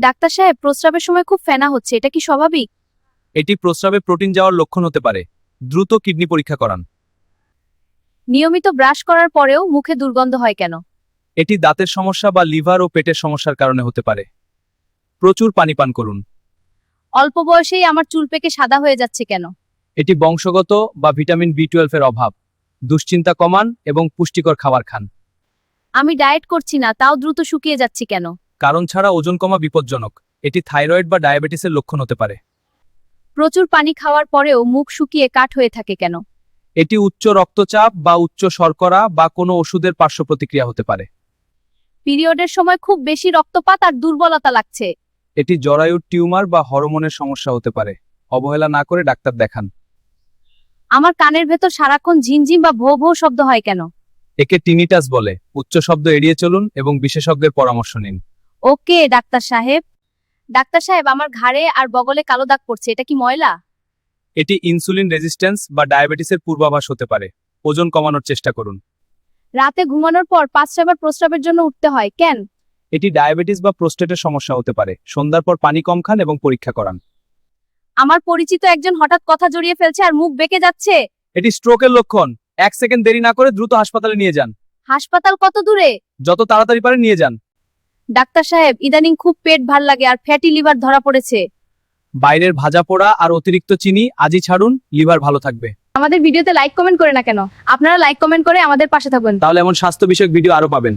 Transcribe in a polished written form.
Doctor সাহেব, প্রস্রাবের সময় খুব ফেনা হচ্ছে, এটা কি স্বাভাবিক? এটি প্রস্রাবে প্রোটিন যাওয়ার লক্ষণ হতে পারে। দ্রুত কিডনি পরীক্ষা করান। নিয়মিত ব্রাশ করার পরেও মুখে দুর্গন্ধ হয় কেন? এটি দাঁতের সমস্যা বা লিভার ও পেটের সমস্যার কারণে হতে পারে। প্রচুর পানি পান করুন। অল্প বয়সেই আমার চুল পেকে সাদা হয়ে যাচ্ছে কেন? এটি বংশগত বা ভিটামিন বি12 এর অভাব। দুশ্চিন্তা কমান এবং পুষ্টিকর খাবার খান। আমি ডায়েট করছি না, তাও দ্রুত শুকিয়ে যাচ্ছি কেন? কারণ ছাড়া ওজন কমা বিপজ্জনক। এটি থাইরয়েড বা ডায়াবেটিসের লক্ষণ হতে পারে। প্রচুর পানি খাওয়ার পরেও মুখ শুকিয়ে কাঠ হয়ে থাকে কেন? এটি উচ্চ রক্তচাপ বা উচ্চ শর্করা বা কোনো ওষুধের পার্শ্ব প্রতিক্রিয়া হতে পারে। পিরিয়ডের সময় খুব বেশি রক্তপাত আর দুর্বলতা লাগছে। এটি জরায়ুর টিউমার বা হরমোনের সমস্যা হতে পারে। অবহেলা না করে ডাক্তার দেখান। আমার কানের ভেতর সারাক্ষণ ঝিনঝিন বা ভো ভো শব্দ হয় কেন? একে টিনিটাস বলে। উচ্চ শব্দ এড়িয়ে চলুন এবং বিশেষজ্ঞের পরামর্শ নিন। ওকে ডাক্তার সাহেব। ডাক্তার সাহেব, আমার ঘাড়ে আর বগলে কালো দাগ পড়ছে, এটা কি ময়লা? এটি ইনসুলিন রেজিস্ট্যান্স বা ডায়াবেটিসের পূর্বাভাস হতে পারে। ওজন কমানোর চেষ্টা করুন। রাতে ঘুমানোর পর 5-6 বার প্রস্রাবের জন্য উঠতে হয় কেন? এটি ডায়াবেটিস বা প্রোস্টেটের সমস্যা হতে পারে। সন্ধ্যার পর পানি কম খান এবং পরীক্ষা করান। আমার পরিচিত একজন হঠাৎ কথা জড়িয়ে ফেলছে আর মুখ বেঁকে যাচ্ছে। এটি স্ট্রোকের লক্ষণ। 1 সেকেন্ড দেরি না করে দ্রুত হাসপাতালে নিয়ে যান। হাসপাতাল কত দূরে? যত তাড়াতাড়ি পারেন নিয়ে যান। ডাক্তার সাহেব, ইদানিং খুব পেট ভাল লাগে আর ফ্যাটি লিভার ধরা পড়েছে। বাইরের ভাজা পোড়া আর অতিরিক্ত চিনি আজই ছাড়ুন, লিভার ভালো থাকবে। আমাদের ভিডিওতে লাইক কমেন্ট করে না কেন? আপনারা লাইক কমেন্ট করে আমাদের পাশে থাকবেন। তাহলে এমন স্বাস্থ্য বিষয়ক ভিডিও আরো পাবেন।